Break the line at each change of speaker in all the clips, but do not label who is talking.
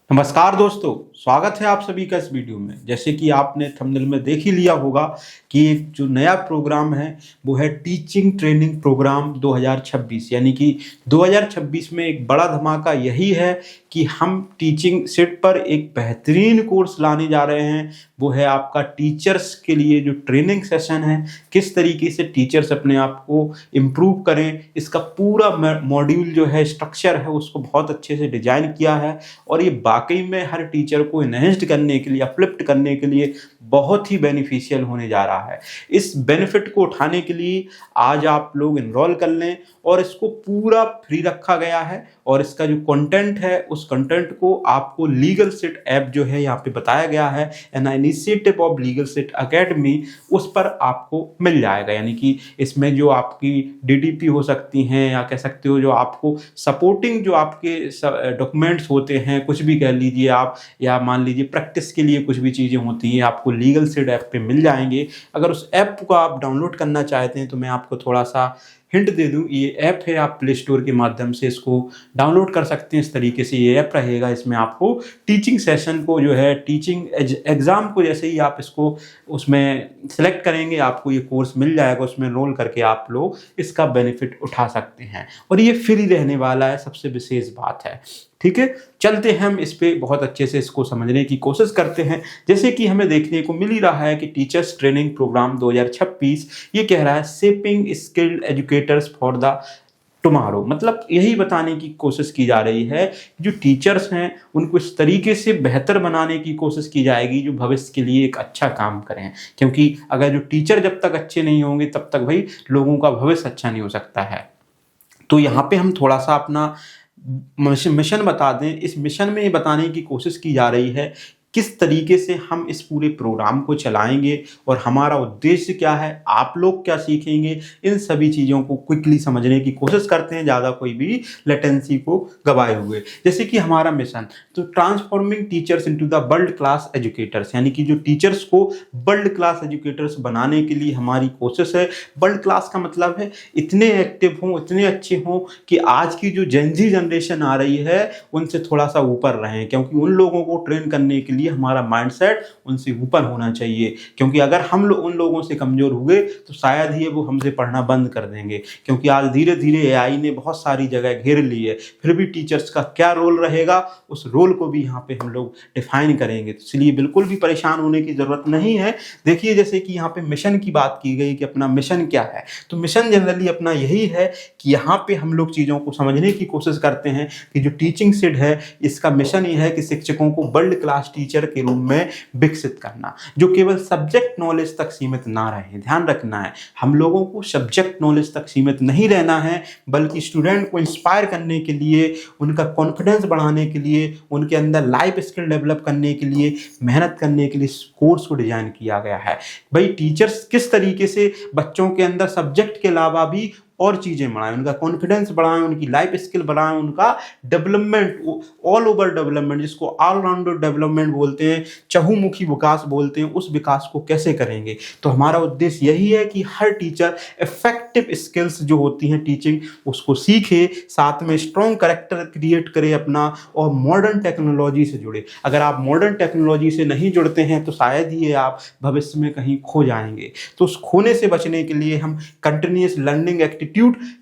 नमस्कार दोस्तों, स्वागत है आप सभी का इस वीडियो में। जैसे कि आपने थंबनेल में देख ही लिया होगा कि एक जो नया प्रोग्राम है वो है टीचिंग ट्रेनिंग प्रोग्राम 2026। यानी कि 2026 में एक बड़ा धमाका यही है कि हम टीचिंग सेट पर एक बेहतरीन कोर्स लाने जा रहे हैं। वो है आपका टीचर्स के लिए जो ट्रेनिंग सेशन है, किस तरीके से टीचर्स अपने आप को इम्प्रूव करें, इसका पूरा मॉड्यूल जो है, स्ट्रक्चर है, उसको बहुत अच्छे से डिजाइन किया है। और ये वाकई में हर टीचर को एनहेंस्ड करने के लिए, अपलिफ्ट करने के लिए बहुत ही बेनिफिशियल होने जा रहा है। इस बेनिफिट को उठाने के लिए आज आप लोग एनरोल कर लें और इसको पूरा फ्री रखा गया है। और इसका जो कंटेंट है, उस कंटेंट को आपको लीगल सेट ऐप जो है यहाँ पे बताया गया है, an initiative of legal set academy, उस पर आपको मिल जाएगा। यानी कि इसमें जो आपकी डीडीपी हो सकती हैं, या कह सकते हो जो आपको सपोर्टिंग जो आपके डॉक्यूमेंट्स होते हैं, कुछ भी कह लीजिए आप, या मान लीजिए प्रैक्टिस के लिए कुछ भी चीज़ें होती हैं, आपको लीगल सेट ऐप पे मिल जाएंगे। अगर उस ऐप को आप डाउनलोड करना चाहते हैं तो मैं आपको थोड़ा सा हिंट दे दूं, ये ऐप है, आप प्ले स्टोर के माध्यम से इसको डाउनलोड कर सकते हैं। इस तरीके से ये ऐप रहेगा। इसमें आपको टीचिंग सेशन को जो है, टीचिंग एग्ज़ाम को जैसे ही आप इसको उसमें सेलेक्ट करेंगे, आपको ये कोर्स मिल जाएगा। उसमें रोल करके आप लोग इसका बेनिफिट उठा सकते हैं और ये फ्री रहने वाला है, सबसे विशेष बात है। ठीक है, चलते हैं हम इस पे बहुत अच्छे से इसको समझने की कोशिश करते हैं। जैसे कि हमें देखने को मिल ही रहा है कि टीचर्स ट्रेनिंग प्रोग्राम 2026 ये कह रहा है shaping skilled educators for the tomorrow. मतलब यही बताने की कोशिश की जा रही है, जो टीचर्स हैं उनको इस तरीके से बेहतर बनाने की कोशिश की जाएगी जो भविष्य के लिए एक अच्छा काम करें। क्योंकि अगर जो टीचर जब तक अच्छे नहीं होंगे तब तक भाई लोगों का भविष्य अच्छा नहीं हो सकता है। तो यहाँ पे हम थोड़ा सा अपना मिशन बता दें। इस मिशन में ये बताने की कोशिश की जा रही है किस तरीके से हम इस पूरे प्रोग्राम को चलाएंगे और हमारा उद्देश्य क्या है, आप लोग क्या सीखेंगे, इन सभी चीज़ों को क्विकली समझने की कोशिश करते हैं, ज़्यादा कोई भी लेटेंसी को गवाए हुए। जैसे कि हमारा मिशन तो transforming teachers into the world class educators, यानी कि जो टीचर्स को वर्ल्ड क्लास एजुकेटर्स बनाने के लिए हमारी कोशिश है। वर्ल्ड क्लास का मतलब है इतने एक्टिव हों, इतने अच्छे हों कि आज की जो जेनजी जनरेशन आ रही है उनसे थोड़ा सा ऊपर रहें। क्योंकि उन लोगों को ट्रेन करने के लिए हमारा माइंडसेट उनसे ऊपर होना चाहिए। क्योंकि अगर हम लोग उन लोगों से कमजोर हुए तो शायद ही वो हमसे पढ़ना बंद कर देंगे। क्योंकि आज धीरे धीरे एआई ने बहुत सारी जगह घेर ली है। फिर भी टीचर्स का क्या रोल रहेगा, उस रोल को भी यहाँ पे हम लोग डिफाइन करेंगे। तो इसलिए बिल्कुल भी परेशान होने की जरूरत नहीं है। देखिए, जैसे कि यहाँ पे मिशन की बात की गई कि अपना मिशन क्या है, तो मिशन जनरली अपना यही है कि यहाँ पे हम लोग चीज़ों को समझने की कोशिश करते हैं कि जो टीचिंग सिड है, इसका मिशन ये है कि शिक्षकों को वर्ल्ड क्लास टीचर के रूप में विकसित करना, जो केवल सब्जेक्ट नॉलेज तक सीमित ना रहे। ध्यान रखना है, हम लोगों को सब्जेक्ट नॉलेज तक सीमित नहीं रहना है, बल्कि स्टूडेंट को इंस्पायर करने के लिए, उनका कॉन्फिडेंस बढ़ाने के लिए, उनके अंदर लाइफ स्किल डेवलप करने के लिए, मेहनत करने के लिए इस कोर्स को डिजाइन किया गया है। भाई टीचर्स किस तरीके से बच्चों के अंदर सब्जेक्ट के अलावा भी और चीज़ें बढ़ाएं, उनका कॉन्फिडेंस बढ़ाएं, उनकी लाइफ स्किल बढ़ाएं, उनका डेवलपमेंट, ऑल ओवर डेवलपमेंट, जिसको ऑलराउंडर डेवलपमेंट बोलते हैं, चहुमुखी विकास बोलते हैं, उस विकास को कैसे करेंगे। तो हमारा उद्देश्य यही है कि हर टीचर इफेक्टिव स्किल्स जो होती हैं टीचिंग, उसको सीखे, साथ में स्ट्रॉन्ग करेक्टर क्रिएट करे अपना, और मॉडर्न टेक्नोलॉजी से जुड़े। अगर आप मॉडर्न टेक्नोलॉजी से नहीं जुड़ते हैं तो शायद ही आप भविष्य में कहीं खो जाएंगे। तो उस खोने से बचने के लिए हम कंटिन्यूस लर्निंग एटीट्यूड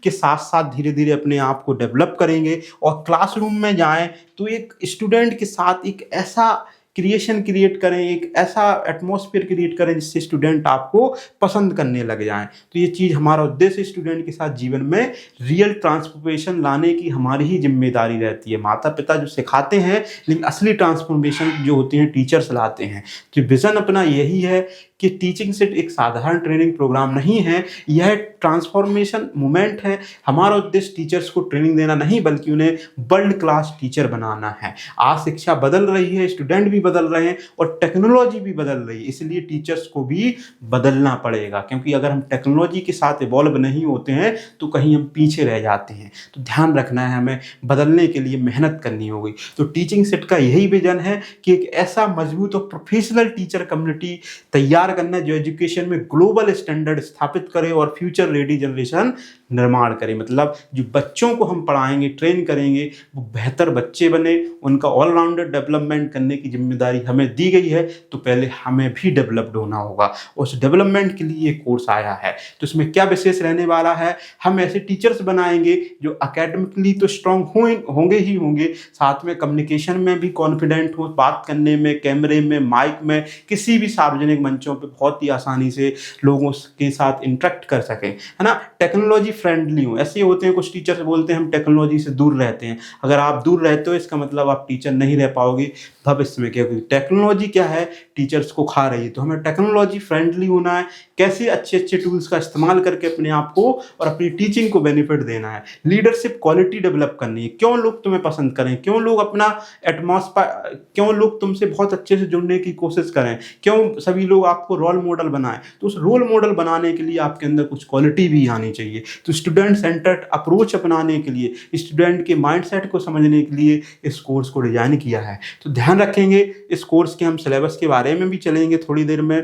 के साथ साथ धीरे धीरे अपने आप को डेवलप करेंगे। और क्लासरूम में जाएं तो एक स्टूडेंट के साथ एक ऐसा क्रिएट करें, एक ऐसा एटमॉस्फेयर क्रिएट करें जिससे स्टूडेंट आपको पसंद करने लग जाएं। तो ये चीज़ हमारा उद्देश्य, स्टूडेंट के साथ जीवन में रियल ट्रांसफॉर्मेशन लाने की हमारी ही जिम्मेदारी रहती है। माता पिता जो सिखाते हैं, लेकिन असली ट्रांसफॉर्मेशन जो होती है टीचर्स लाते हैं। तो विजन अपना यही है कि टीचिंग सेट एक साधारण ट्रेनिंग प्रोग्राम नहीं है, यह ट्रांसफॉर्मेशन मूवमेंट है। हमारा उद्देश्य टीचर्स को ट्रेनिंग देना नहीं, बल्कि उन्हें वर्ल्ड क्लास टीचर बनाना है। आज शिक्षा बदल रही है, स्टूडेंट भी बदल रहे हैं और टेक्नोलॉजी भी बदल रही है, इसलिए टीचर्स को भी बदलना पड़ेगा। क्योंकि अगर हम टेक्नोलॉजी के साथ इवॉल्व नहीं होते हैं तो कहीं हम पीछे रह जाते हैं। तो ध्यान रखना है, हमें बदलने के लिए मेहनत करनी होगी। तो टीचिंग सेट का यही विजन है कि एक ऐसा मजबूत और प्रोफेशनल टीचर कम्युनिटी तैयार करना जो एजुकेशन में ग्लोबल स्टैंडर्ड स्थापित करे और फ्यूचर रेडी जनरेशन निर्माण करें, मतलब जो बच्चों को हम पढ़ाएंगे, ट्रेन करेंगे, वो बेहतर बच्चे बने, उनका ऑलराउंडर डेवलपमेंट करने की जिम्मेदारी हमें दी गई है। तो पहले हमें भी डेवलप्ड होना होगा, उस डेवलपमेंट के लिए ये कोर्स आया है। तो इसमें क्या विशेष रहने वाला है, हम ऐसे टीचर्स बनाएंगे जो अकेडमिकली तो स्ट्रांग होंगे ही होंगे, साथ में कम्युनिकेशन में भी कॉन्फिडेंट हो, बात करने में, कैमरे में, माइक में, किसी भी सार्वजनिक मंचों पे बहुत ही आसानी से लोगों के साथ इंटरेक्ट कर सकें, है ना। टेक्नोलॉजी फ्रेंडली हो। ऐसे होते हैं कुछ टीचर्स बोलते हैं हम टेक्नोलॉजी से दूर रहते हैं। अगर आप दूर रहते हो इसका मतलब आप टीचर नहीं रह पाओगे भविष्य में, क्योंकि टेक्नोलॉजी क्या है, टीचर्स को खा रही है। तो हमें टेक्नोलॉजी फ्रेंडली होना है, कैसे अच्छे अच्छे टूल्स का इस्तेमाल करके अपने आप को और अपनी टीचिंग को बेनिफिट देना है। लीडरशिप क्वालिटी डेवलप करनी है, क्यों लोग तुम्हें पसंद करें, क्यों लोग अपना एटमॉस्फेयर, क्यों लोग तुमसे बहुत अच्छे से जुड़ने की कोशिश करें, क्यों सभी लोग आपको रोल मॉडल बनाएं। तो उस रोल मॉडल बनाने के लिए आपके अंदर कुछ क्वालिटी भी आनी चाहिए। तो स्टूडेंट सेंटर्ड अप्रोच अपनाने के लिए, स्टूडेंट के माइंडसेट को समझने के लिए इस कोर्स को डिजाइन किया है। तो ध्यान रखेंगे इस कोर्स के हम सिलेबस के बारे में भी चलेंगे थोड़ी देर में।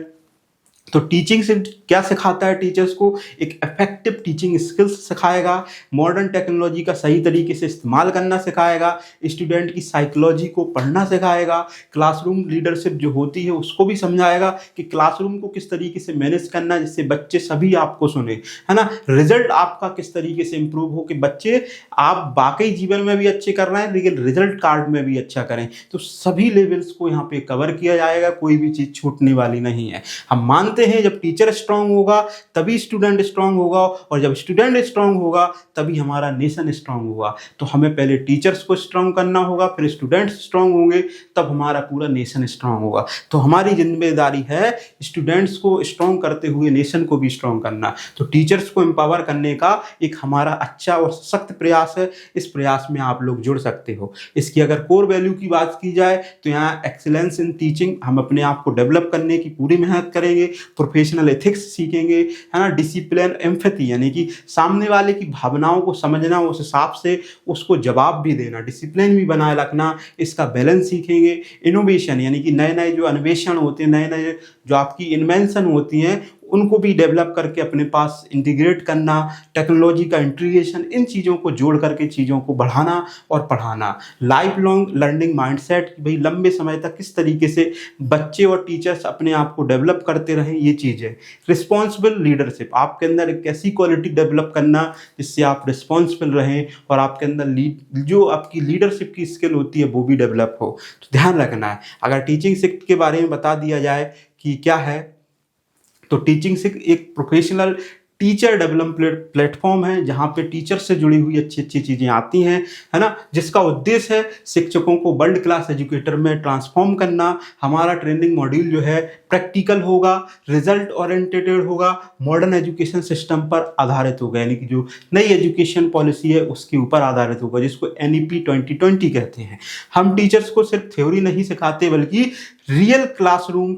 तो टीचिंग से क्या सिखाता है, टीचर्स को एक इफेक्टिव टीचिंग स्किल्स सिखाएगा, मॉडर्न टेक्नोलॉजी का सही तरीके से इस्तेमाल करना सिखाएगा, स्टूडेंट की साइकोलॉजी को पढ़ना सिखाएगा, क्लासरूम लीडरशिप जो होती है उसको भी समझाएगा कि क्लासरूम को किस तरीके से मैनेज करना है जिससे बच्चे सभी आपको सुने, है ना। रिजल्ट आपका किस तरीके से इंप्रूव हो कि बच्चे आप वाकई जीवन में भी अच्छे कर रहे हैं लेकिन रिजल्ट कार्ड में भी अच्छा करें। तो सभी लेवल्स को यहाँ पे कवर किया जाएगा, कोई भी चीज़ छूटने वाली नहीं है। हम मानते हैं जब टीचर स्ट्रांग होगा तभी स्टूडेंट स्ट्रांग होगा, और जब स्टूडेंट स्ट्रांग होगा तभी हमारा नेशन स्ट्रांग होगा। तो हमें पहले टीचर्स को स्ट्रांग करना होगा, फिर स्टूडेंट्स स्ट्रांग होंगे, तब हमारा पूरा नेशन स्ट्रांग होगा। तो हमारी जिम्मेदारी है स्टूडेंट्स को स्ट्रांग करते हुए नेशन को भी स्ट्रांग करना। तो टीचर्स को एम्पावर करने का एक हमारा अच्छा और सख्त प्रयास है। इस प्रयास में आप लोग जुड़ सकते हो। इसकी अगर कोर वैल्यू की बात की जाए तो यहाँ एक्सीलेंस इन टीचिंग, हम अपने आप को डेवलप करने की पूरी मेहनत करेंगे, प्रोफेशनल एथिक्स सीखेंगे, है ना, डिसिप्लिन, एम्पैथी यानी कि सामने वाले की भावनाओं को समझना, उस हिसाब से उसको जवाब भी देना, डिसिप्लिन भी बनाए रखना, इसका बैलेंस सीखेंगे। इनोवेशन यानी कि नए नए जो अन्वेषण होते हैं, नए नए जो आपकी इन्वेंशन होती हैं उनको भी डेवलप करके अपने पास इंटीग्रेट करना, टेक्नोलॉजी का इंटीग्रेशन, इन चीज़ों को जोड़ करके चीज़ों को बढ़ाना और पढ़ाना। लाइफ लॉन्ग लर्निंग माइंडसेट, भाई लंबे समय तक किस तरीके से बच्चे और टीचर्स अपने आप को डेवलप करते रहें, ये चीज़ है। रिस्पॉन्सिबल लीडरशिप, आपके अंदर एक ऐसी क्वालिटी डेवलप करना जिससे आप रिस्पॉन्सिबल रहें और आपके अंदर जो आपकी लीडरशिप की स्किल होती है वो भी डेवलप हो। तो ध्यान रखना है। अगर टीचिंग शिफ्ट के बारे में बता दिया जाए कि क्या है, तो टीचिंग से एक प्रोफेशनल टीचर डेवलपमेंट प्लेटफॉर्म है जहाँ पे टीचर से जुड़ी हुई अच्छी अच्छी चीज़ें आती हैं, है ना, जिसका उद्देश्य है शिक्षकों को वर्ल्ड क्लास एजुकेटर में ट्रांसफॉर्म करना। हमारा ट्रेनिंग मॉड्यूल जो है प्रैक्टिकल होगा, रिजल्ट ओरिएंटेड होगा, मॉडर्न एजुकेशन सिस्टम पर आधारित होगा, यानी कि जो नई एजुकेशन पॉलिसी है उसके ऊपर आधारित होगा, जिसको NEP 2020 कहते हैं। हम टीचर्स को सिर्फ थ्योरी नहीं सिखाते बल्कि रियल क्लासरूम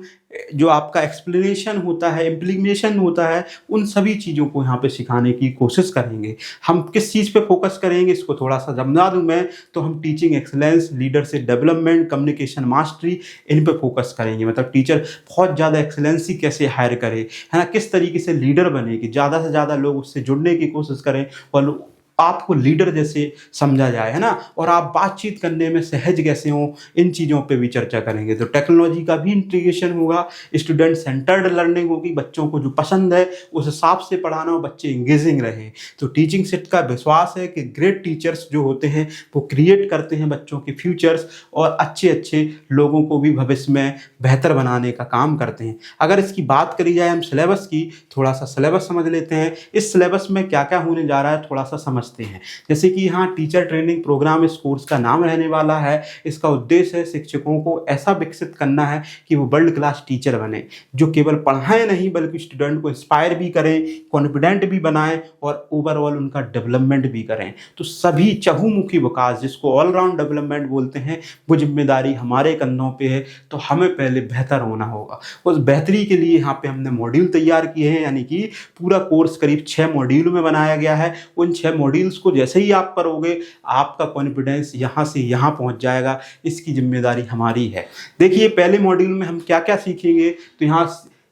जो आपका एक्सप्लेनेशन होता है, इम्प्लीमेशन होता है, उन सभी चीज़ों को यहाँ पे सिखाने की कोशिश करेंगे। हम किस चीज़ पे फोकस करेंगे इसको थोड़ा सा समझा दूँ मैं, तो हम teaching excellence, leadership development, communication mastery, इन पे फोकस करेंगे। मतलब टीचर बहुत ज़्यादा एक्सलेंसी कैसे हायर करे, है ना, किस तरीके से लीडर बने कि ज़्यादा से ज़्यादा लोग उससे जुड़ने की कोशिश करें और आपको लीडर जैसे समझा जाए, है ना, और आप बातचीत करने में सहज कैसे हो, इन चीज़ों पे भी चर्चा करेंगे। तो टेक्नोलॉजी का भी इंटीग्रेशन होगा, स्टूडेंट सेंटर्ड लर्निंग होगी, बच्चों को जो पसंद है उस हिसाब से पढ़ाना और बच्चे इंगेजिंग रहे। तो टीचिंग सेट का विश्वास है कि ग्रेट टीचर्स जो होते हैं वो क्रिएट करते हैं बच्चों के फ्यूचर्स और अच्छे अच्छे लोगों को भी भविष्य में बेहतर बनाने का काम करते हैं। अगर इसकी बात करी जाए हम सिलेबस की, थोड़ा सा सिलेबस समझ लेते हैं। इस सिलेबस में क्या क्या होने जा रहा है थोड़ा सा समझते हैं। जैसे कि यहाँ टीचर ट्रेनिंग प्रोग्राम इस कोर्स का नाम रहने वाला है। इसका उद्देश्य है शिक्षकों को ऐसा विकसित करना है कि वो वर्ल्ड क्लास टीचर बने, जो केवल पढ़ाएं नहीं बल्कि स्टूडेंट को इंस्पायर भी करें, कॉन्फिडेंट भी बनाएं और ओवरऑल उनका डेवलपमेंट भी करें। तो सभी चहुमुखी विकास, जिसको ऑलराउंड डेवलपमेंट बोलते हैं, वो जिम्मेदारी हमारे कंधों पे है। तो हमें पहले बेहतर होना होगा। उस बेहतरी के लिए यहाँ पे हमने मॉड्यूल तैयार किए हैं, यानी कि पूरा कोर्स करीब 6 मॉड्यूल में बनाया गया है। उन 6 मॉड्यूल्स को जैसे ही आप करोगे आपका कॉन्फिडेंस यहाँ से यहाँ पहुँच जाएगा। इसकी जिम्मेदारी हमारी है। देखिए पहले मॉड्यूल में हम क्या क्या सीखेंगे, तो यहाँ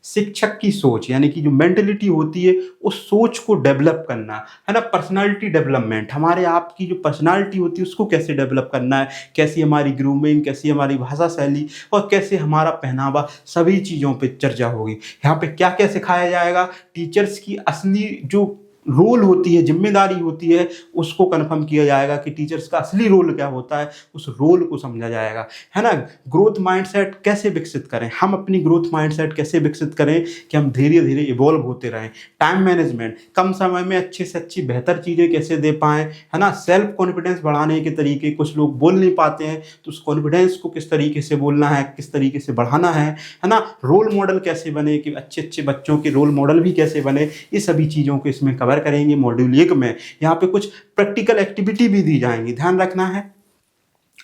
शिक्षक की सोच यानी कि जो मेंटलिटी होती है उस सोच को डेवलप करना है ना। पर्सनालिटी डेवलपमेंट, हमारे आप की जो पर्सनालिटी होती है उसको कैसे डेवलप करना है, कैसी हमारी ग्रूमिंग, कैसी हमारी भाषा शैली और कैसे हमारा पहनावा, सभी चीज़ों पे चर्चा होगी। यहाँ पे क्या क्या सिखाया जाएगा, टीचर्स की असली जो रोल होती है, जिम्मेदारी होती है, उसको कन्फर्म किया जाएगा कि टीचर्स का असली रोल क्या होता है, उस रोल को समझा जाएगा, है ना। ग्रोथ माइंडसेट कैसे विकसित करें, हम अपनी ग्रोथ माइंडसेट कैसे विकसित करें कि हम धीरे धीरे इवॉल्व होते रहें। टाइम मैनेजमेंट, कम समय में अच्छी से अच्छी बेहतर चीज़ें कैसे दे पाएँ, है ना। सेल्फ कॉन्फिडेंस बढ़ाने के तरीके, कुछ लोग बोल नहीं पाते हैं तो उस कॉन्फिडेंस को किस तरीके से बोलना है, किस तरीके से बढ़ाना है ना। रोल मॉडल कैसे बने, कि अच्छे अच्छे बच्चों के रोल मॉडल भी कैसे बने, ये सभी चीज़ों को इसमें कवर करेंगे मॉड्यूल 1 में। यहाँ पे कुछ प्रैक्टिकल एक्टिविटी भी दी जाएंगी, ध्यान रखना है।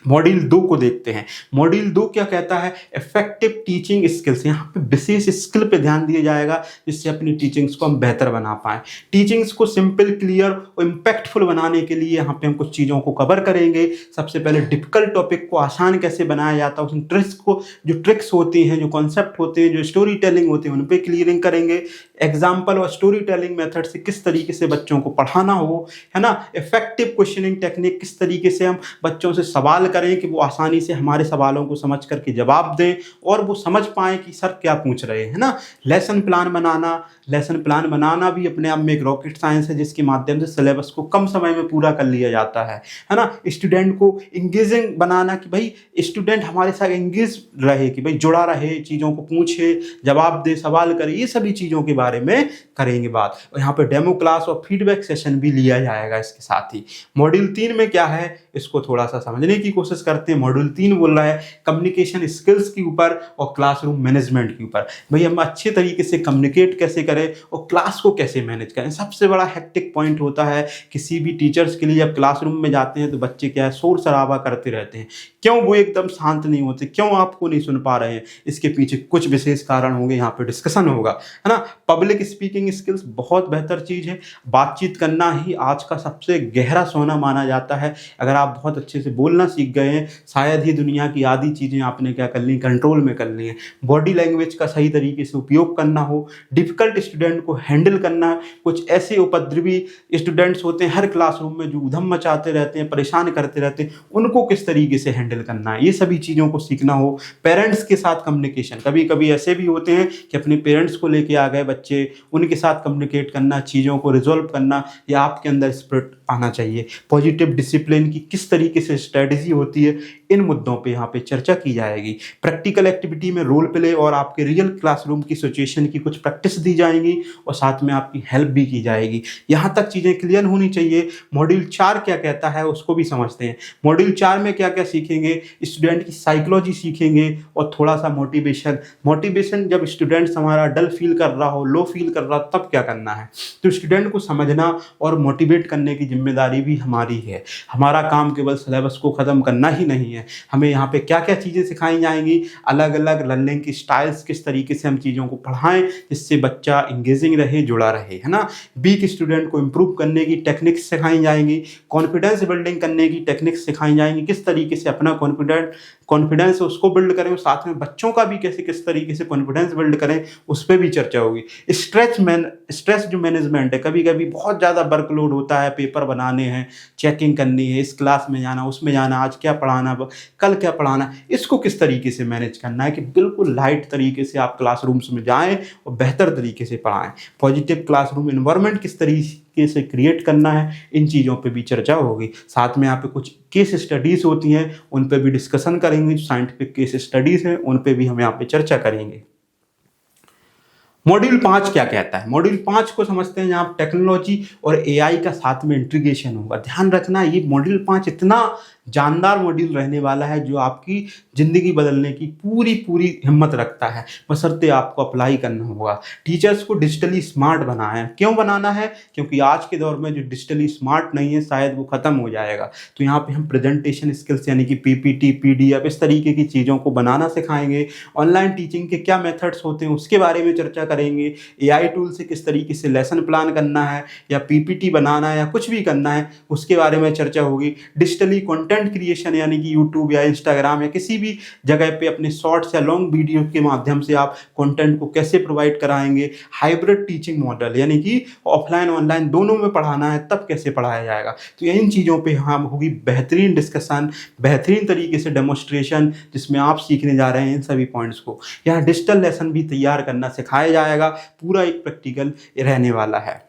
मॉड्यूल 2 को देखते हैं। मॉड्यूल 2 क्या कहता है, इफेक्टिव टीचिंग स्किल्स। यहाँ पे विशेष स्किल पे ध्यान दिया जाएगा जिससे अपनी टीचिंग्स को हम बेहतर बना पाएं। टीचिंग्स को सिंपल, क्लियर और इम्पैक्टफुल बनाने के लिए यहाँ पे हम कुछ चीज़ों को कवर करेंगे। सबसे पहले डिफिकल्ट टॉपिक को आसान कैसे बनाया जाता है, उन ट्रिक्स को, जो ट्रिक्स होती हैं, जो कॉन्सेप्ट होते हैं, जो स्टोरी टेलिंग होती है, उन पर क्लियरिंग करेंगे। एग्जाम्पल और स्टोरी टेलिंग मेथड से किस तरीके से बच्चों को पढ़ाना हो, है ना। इफेक्टिव क्वेश्चनिंग टेक्निक, किस तरीके से हम बच्चों से सवाल करें कि वो आसानी से हमारे सवालों को समझ करके जवाब दें और वो समझ पाएं कि सर क्या पूछ रहे हैं, है ना। लेसन प्लान बनाना, लेसन प्लान बनाना भी अपने आप में एक रॉकेट साइंस है जिसके माध्यम से सिलेबस को कम समय में पूरा कर लिया जाता है ना। स्टूडेंट को इंगेजिंग बनाना, कि भाई स्टूडेंट हमारे साथ इंगेज रहे, कि भाई जुड़ा रहे, चीज़ों को पूछे, जवाब दे, सवाल करे, ये सभी चीज़ों के बारे में करेंगे बात। और यहाँ पे डेमो क्लास और फीडबैक सेशन भी लिया जाएगा इसके साथ ही। मॉड्यूल 3 में क्या है, इसको थोड़ा सा समझने की कोशिश करते हैं। मॉड्यूल 3 बोल रहा है कम्युनिकेशन स्किल्स के ऊपर और क्लासरूम मैनेजमेंट के ऊपर। भाई हम अच्छे तरीके से कम्युनिकेट कैसे करें और क्लास को कैसे मैनेज करें। सबसे बड़ा हेक्टिक पॉइंट होता है किसी भी टीचर्स के लिए, जब क्लासरूम में जाते हैं तो बच्चे क्या है, शोर शराबा करते रहते हैं। क्यों वो एकदम शांत नहीं होते, क्यों आपको नहीं सुन पा रहे हैं, इसके पीछे कुछ विशेष कारण होंगे, यहाँ पे डिस्कशन होगा, है ना। पब्लिक स्पीकिंग स्किल्स बहुत बेहतर चीज़ है। बातचीत करना ही आज का सबसे गहरा सोना माना जाता है। अगर आप बहुत अच्छे से बोलना सीख गए हैं, शायद ही दुनिया की आधी चीज़ें आपने क्या कर ली, कंट्रोल में कर ली हैं। बॉडी लैंग्वेज का सही तरीके से उपयोग करना हो, डिफिकल्ट स्टूडेंट को हैंडल करना। कुछ ऐसे उपद्रवी स्टूडेंट्स होते हैं हर क्लासरूम में जो उधम मचाते रहते हैं, परेशान करते रहते हैं, उनको किस तरीके से हैंडल करना है, ये सभी चीज़ों को सीखना हो। पेरेंट्स के साथ कम्युनिकेशन, कभी कभी ऐसे भी होते हैं कि अपने पेरेंट्स को लेके आ गए बच्चे, उनके साथ कम्युनिकेट करना, चीज़ों को रिजॉल्व करना, या आपके अंदर स्पिरिट आना चाहिए। पॉजिटिव डिसिप्लिन की किस तरीके से स्ट्रेटजी होती है, इन मुद्दों पे यहाँ पे चर्चा की जाएगी। प्रैक्टिकल एक्टिविटी में रोल प्ले और आपके रियल क्लासरूम की सिचुएशन की कुछ प्रैक्टिस दी जाएंगी और साथ में आपकी हेल्प भी की जाएगी। यहाँ तक चीज़ें क्लियर होनी चाहिए। मॉड्यूल 4 क्या कहता है उसको भी समझते हैं। मॉड्यूल 4 में क्या क्या सीखेंगे, स्टूडेंट की साइकोलॉजी सीखेंगे और थोड़ा सा मोटिवेशन जब स्टूडेंट हमारा डल फील कर रहा हो, लो फील कर रहा हो, तब क्या करना है। तो स्टूडेंट को समझना और मोटिवेट करने की जिम्मेदारी भी हमारी है। हमारा काम केवल सिलेबस को ख़त्म करना ही नहीं है, हमें यहाँ पे क्या क्या चीज़ें सिखाई जाएंगी, अलग अलग लर्निंग की स्टाइल्स, किस तरीके से हम चीज़ों को पढ़ाएं जिससे बच्चा इंगेजिंग रहे, जुड़ा रहे, है ना। वीक स्टूडेंट को इम्प्रूव करने की टेक्निक्स सिखाई जाएंगी, कॉन्फिडेंस बिल्डिंग करने की टेक्निक्स सिखाई जाएंगी, किस तरीके से अपना कॉन्फिडेंस उसको बिल्ड करें, और साथ में बच्चों का भी कैसे किस तरीके से कॉन्फिडेंस बिल्ड करें, उस पर भी चर्चा होगी। स्ट्रेस जो मैनेजमेंट है, कभी कभी बहुत ज़्यादा वर्कलोड होता है, पेपर बनाने हैं, चेकिंग करनी है, इस क्लास में जाना, उसमें जाना, आज क्या पढ़ाना, कल क्या पढ़ाना, इसको किस तरीके से मैनेज करना है कि बिल्कुल लाइट तरीके से आप क्लासरूम्स में जाएं और बेहतर तरीके से पढ़ाएं। पॉजिटिव क्लासरूम एनवायरनमेंट किस तरीके से क्रिएट करना है, इन चीज़ों पे भी चर्चा होगी। साथ में यहाँ पे कुछ केस स्टडीज़ होती हैं, उन पे भी डिस्कशन करेंगे। साइंटिफिक केस स्टडीज़ हैं, उन पे भी हम यहाँ पे चर्चा करेंगे। मॉड्यूल 5 क्या कहता है, मॉड्यूल 5 को समझते हैं। यहाँ टेक्नोलॉजी और एआई का साथ में इंटीग्रेशन होगा। ध्यान रखना, ये मॉड्यूल 5 इतना जानदार मॉड्यूल रहने वाला है जो आपकी ज़िंदगी बदलने की पूरी हिम्मत रखता है, बशर्ते आपको अप्लाई करना होगा। टीचर्स को डिजिटली स्मार्ट बनाना है। क्यों बनाना है, क्योंकि आज के दौर में जो डिजिटली स्मार्ट नहीं है शायद वो ख़त्म हो जाएगा। तो यहाँ पे हम प्रेजेंटेशन स्किल्स यानी कि पीपीटी, पीडीएफ, इस तरीके की चीज़ों को बनाना सिखाएंगे। ऑनलाइन टीचिंग के क्या मेथड्स होते हैं उसके बारे में चर्चा करेंगे। एआई टूल से किस तरीके से लेसन प्लान करना है या पीपीटी बनाना है या कुछ भी करना है, उसके बारे में चर्चा होगी। डिजिटली कंटेंट कंटेंट क्रिएशन यानी कि यूट्यूब या इंस्टाग्राम या किसी भी जगह पे अपने शॉर्ट्स या लॉन्ग वीडियो के माध्यम से आप कंटेंट को कैसे प्रोवाइड कराएंगे, हाइब्रिड टीचिंग मॉडल यानी कि ऑफलाइन ऑनलाइन दोनों में पढ़ाना है तब कैसे पढ़ाया जाएगा। तो इन चीज़ों पे हम होगी बेहतरीन डिस्कशन, बेहतरीन तरीके से डेमोस्ट्रेशन जिसमें आप सीखने जा रहे हैं इन सभी पॉइंट्स को। यहाँ डिजिटल लेसन भी तैयार करना सिखाया जाएगा, पूरा एक प्रैक्टिकल रहने वाला है।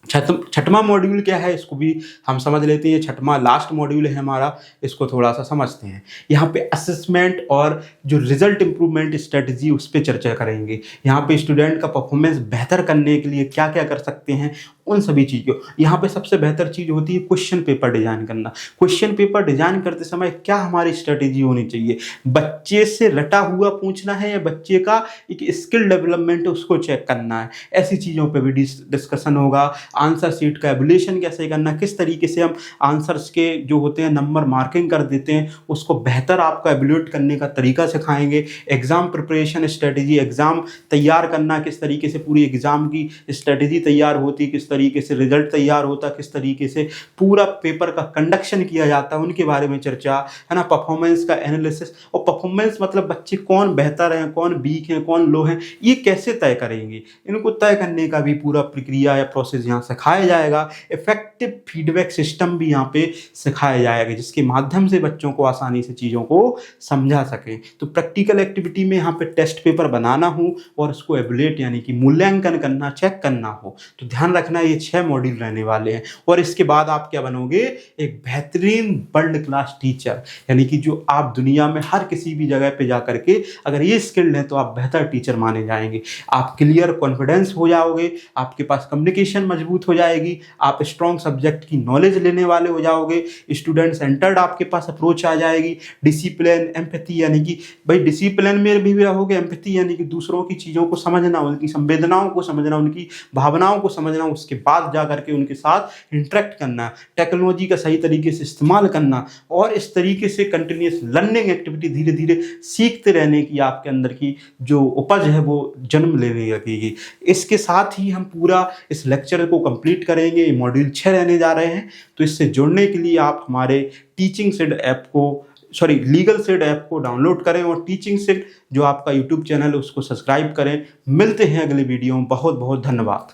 छठवां मॉड्यूल क्या है इसको भी हम समझ लेते हैं। छठवां लास्ट मॉड्यूल है हमारा, इसको थोड़ा सा समझते हैं। यहाँ पे असेसमेंट और जो रिजल्ट इंप्रूवमेंट स्ट्रेटजी उस पर चर्चा करेंगे। यहाँ पे स्टूडेंट का परफॉर्मेंस बेहतर करने के लिए क्या क्या कर सकते हैं उन सभी चीज़ों। यहाँ पे सबसे बेहतर चीज़ होती है क्वेश्चन पेपर डिजाइन करना। क्वेश्चन पेपर डिजाइन करते समय क्या हमारी स्ट्रेटेजी होनी चाहिए, बच्चे से रटा हुआ पूछना है या बच्चे का एक स्किल डेवलपमेंट उसको चेक करना है, ऐसी चीज़ों पे भी डिस्कशन होगा। आंसर शीट का एवल्यूएशन कैसे करना, किस तरीके से हम आंसर्स के जो होते हैं नंबर मार्किंग कर देते हैं उसको बेहतर आपका एवल्यूएट करने का तरीका सिखाएंगे। एग्जाम प्रिपरेशन स्ट्रेटेजी, एग्जाम तैयार करना, किस तरीके से पूरी एग्जाम की स्ट्रेटेजी तैयार होती है, किस तरीके से रिजल्ट तैयार होता है, किस तरीके से पूरा पेपर का कंडक्शन किया जाता है, उनके बारे में चर्चा है ना। परफॉर्मेंस का एनालिसिस, और परफॉर्मेंस मतलब बच्चे कौन बेहतर हैं, कौन वीक हैं, कौन लो हैं, ये कैसे तय करेंगे, इनको तय करने का भी पूरा प्रक्रिया या प्रोसेस यहाँ सिखाया जाएगा। इफेक्टिव फीडबैक सिस्टम भी यहाँ पे सिखाया जाएगा जिसके माध्यम से बच्चों को आसानी से चीज़ों को समझा सकें। तो प्रैक्टिकल एक्टिविटी में यहाँ पे टेस्ट पेपर बनाना हो और उसको एवल्यूएट यानी कि मूल्यांकन करना, चेक करना हो। तो ध्यान रखना ये 6 मॉड्यूल रहने वाले हैं और इसके बाद आप क्या बनोगे, एक बेहतरीन वर्ल्ड क्लास टीचर, यानी कि जो आप दुनिया में हर किसी भी जगह पे जा करके अगर ये स्किल्ड हैं तो आप बेहतर टीचर माने जाएंगे। आप क्लियर कॉन्फिडेंस हो जाओगे, आपके पास कम्युनिकेशन मजबूत हो जाएगी, आप स्ट्रॉन्ग सब्जेक्ट की नॉलेज लेने वाले हो जाओगे, स्टूडेंट सेंटर्ड आपके पास अप्रोच आ जाएगी। डिसिप्लिन, एम्पैथी यानी कि भाई डिसिप्लिन में भी रहोगे, एम्पैथी यानी कि दूसरों की चीज़ों को समझना, उनकी संवेदनाओं को समझना, उनकी भावनाओं को समझना, उसके बाद जा करके उनके साथ इंटरेक्ट करना, टेक्नोलॉजी का सही तरीके से इस्तेमाल करना और इस तरीके से कंटिन्यूस लर्निंग एक्टिविटी धीरे धीरे सीखते रहने की आपके अंदर की जो उपज है वो जन्म लेने लगेगी। इसके साथ ही हम पूरा इस लेक्चर को कंप्लीट करेंगे। ये मॉड्यूल 6 रहने जा रहे हैं। तो इससे जुड़ने के लिए आप हमारे टीचिंग सिड ऐप को लीगल सिड ऐप को डाउनलोड करें और टीचिंग सिड जो आपका यूट्यूब चैनल है उसको सब्सक्राइब करें। मिलते हैं अगले वीडियो में। बहुत बहुत धन्यवाद।